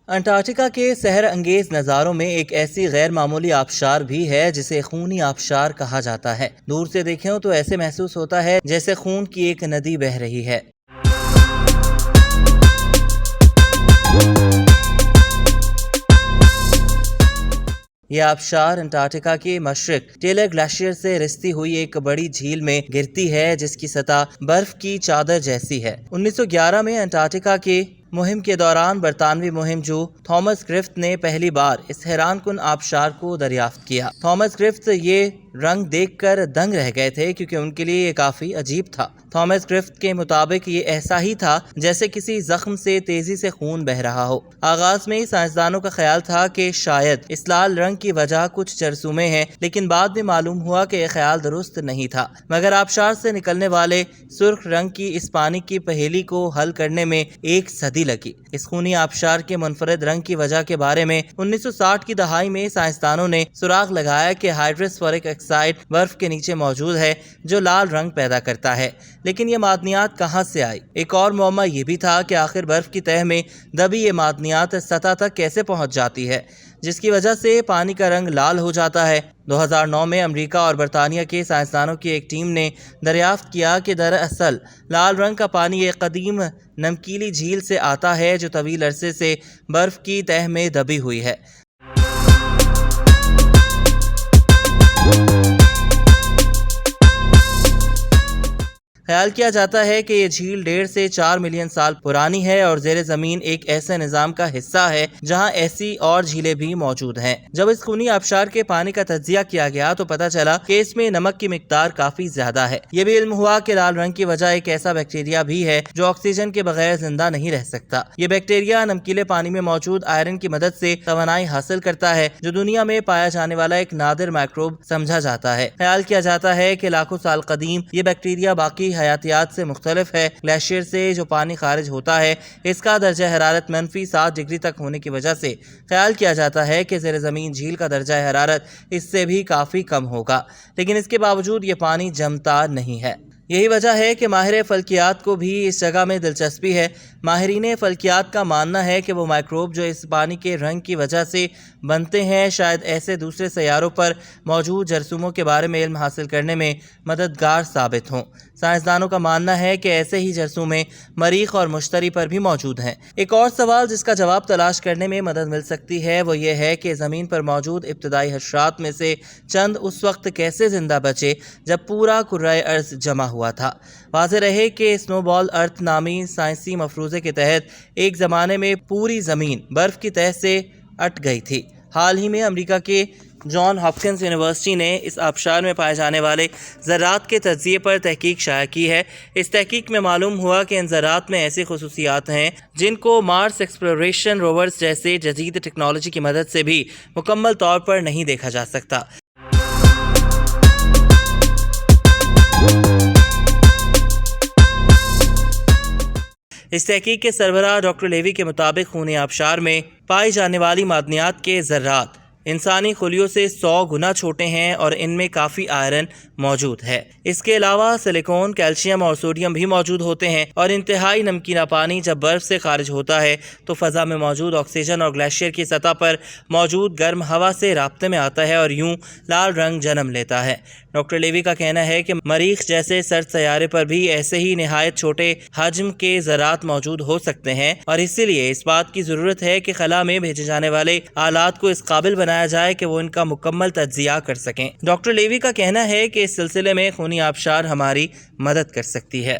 Antarctica کے سحر انگیز نظاروں میں ایک ایسی غیر معمولی آبشار بھی ہے جسے خونی آبشار کہا جاتا ہے۔ دور سے دیکھیں تو ایسے محسوس ہوتا ہے جیسے خون کی ایک ندی بہہ رہی ہے۔ یہ آبشار انٹارکٹیکا کے مشرق ٹیلر گلیشیئر سے رستی ہوئی ایک بڑی جھیل میں گرتی ہے جس کی سطح برف کی چادر جیسی ہے۔ 1911 میں انٹارکٹیکا کی مہم کے دوران برطانوی مہمجو تھامس گرفت نے پہلی بار اس حیران کن آبشار کو دریافت کیا۔ تھامس گرفت یہ رنگ دیکھ کر دنگ رہ گئے تھے کیونکہ ان کے لیے یہ کافی عجیب تھا۔ تھامس گرفت کے مطابق یہ ایسا ہی تھا جیسے کسی زخم سے تیزی سے خون بہہ رہا ہو۔ آغاز میں سائنسدانوں کا خیال تھا کہ شاید اس لال رنگ کی وجہ کچھ جرثومے ہیں، لیکن بعد میں معلوم ہوا کہ یہ خیال درست نہیں تھا۔ مگر آبشار سے نکلنے والے سرخ رنگ کی اس پانی کی پہیلی کو حل کرنے میں ایک صدی لگی۔ اس خونی آبشار کے منفرد رنگ کی وجہ کے بارے میں 1960 کی دہائی میں سائنسدانوں نے سراغ لگایا کہ ہائیڈرس فورک آکسائڈ برف کے نیچے موجود ہے جو لال رنگ پیدا کرتا ہے، لیکن یہ معدنیات کہاں سے آئی؟ ایک اور معمہ یہ بھی تھا کہ آخر برف کی تہہ میں دبی یہ معدنیات سطح تک کیسے پہنچ جاتی ہے جس کی وجہ سے پانی کا رنگ لال ہو جاتا ہے۔ 2009 میں امریکہ اور برطانیہ کے سائنسدانوں کی ایک ٹیم نے دریافت کیا کہ دراصل لال رنگ کا پانی ایک قدیم نمکیلی جھیل سے آتا ہے جو طویل عرصے سے برف کی تہہ میں دبی ہوئی ہے۔ خیال کیا جاتا ہے کہ یہ جھیل 1.5 سے 4 ملین سال پرانی ہے اور زیر زمین ایک ایسے نظام کا حصہ ہے جہاں ایسی اور جھیلیں بھی موجود ہیں۔ جب اس خونی آبشار کے پانی کا تجزیہ کیا گیا تو پتہ چلا کہ اس میں نمک کی مقدار کافی زیادہ ہے۔ یہ بھی علم ہوا کہ لال رنگ کی وجہ ایک ایسا بیکٹیریا بھی ہے جو آکسیجن کے بغیر زندہ نہیں رہ سکتا۔ یہ بیکٹیریا نمکیلے پانی میں موجود آئرن کی مدد سے توانائی حاصل کرتا ہے جو دنیا میں پایا جانے والا ایک نادر مائکروب سمجھا جاتا ہے۔ خیال کیا جاتا ہے کہ لاکھوں سال قدیم یہ بیکٹیریا باقی حیاتیات سے مختلف ہے۔ گلیشیئر سے جو پانی خارج ہوتا ہے اس کا درجہ حرارت -7 ڈگری تک ہونے کی وجہ سے خیال کیا جاتا ہے کہ زیر زمین جھیل کا درجہ حرارت اس سے بھی کافی کم ہوگا، لیکن اس کے باوجود یہ پانی جمتا نہیں ہے۔ یہی وجہ ہے کہ ماہر فلکیات کو بھی اس جگہ میں دلچسپی ہے۔ ماہرین فلکیات کا ماننا ہے کہ وہ مائکروب جو اس پانی کے رنگ کی وجہ سے بنتے ہیں شاید ایسے دوسرے سیاروں پر موجود جرثوموں کے بارے میں علم حاصل کرنے میں مددگار ثابت ہوں۔ سائنسدانوں کا ماننا ہے کہ ایسے ہی جرثومے مریخ اور مشتری پر بھی موجود ہیں۔ ایک اور سوال جس کا جواب تلاش کرنے میں مدد مل سکتی ہے وہ یہ ہے کہ زمین پر موجود ابتدائی حشرات میں سے چند اس وقت کیسے زندہ بچے جب پورا کرۂ ارض جمع ہوا تھا۔ واضح رہے کہ سنو بال ارتھ نامی سائنسی مفروضے کے تحت ایک زمانے میں پوری زمین برف کی تہہ سے اٹ گئی تھی۔ حال ہی میں امریکہ کے جان ہاپکنس یونیورسٹی نے اس آبشار میں پائے جانے والے ذرات کے تجزیے پر تحقیق شائع کی ہے۔ اس تحقیق میں معلوم ہوا کہ ان ذرات میں ایسی خصوصیات ہیں جن کو مارس ایکسپلوریشن روورز جیسے جدید ٹیکنالوجی کی مدد سے بھی مکمل طور پر نہیں دیکھا جا سکتا۔ اس تحقیق کے سربراہ ڈاکٹر لیوی کے مطابق خونی آبشار میں پائی جانے والی معدنیات کے ذرات انسانی خلیوں سے 100 گنا چھوٹے ہیں اور ان میں کافی آئرن موجود ہے۔ اس کے علاوہ سلیکون، کیلشیم اور سوڈیم بھی موجود ہوتے ہیں اور انتہائی نمکینا پانی جب برف سے خارج ہوتا ہے تو فضا میں موجود آکسیجن اور گلیشیئر کی سطح پر موجود گرم ہوا سے رابطے میں آتا ہے اور یوں لال رنگ جنم لیتا ہے۔ ڈاکٹر لیوی کا کہنا ہے کہ مریخ جیسے سرد سیارے پر بھی ایسے ہی نہایت چھوٹے حجم کے ذرات موجود ہو سکتے ہیں اور اسی لیے اس بات کی ضرورت ہے کہ خلا میں بھیجے جانے والے آلات کو اس قابل بنایا جائے کہ وہ ان کا مکمل تجزیہ کر سکیں۔ ڈاکٹر لیوی کا کہنا ہے کہ اس سلسلے میں خونی آبشار ہماری مدد کر سکتی ہے۔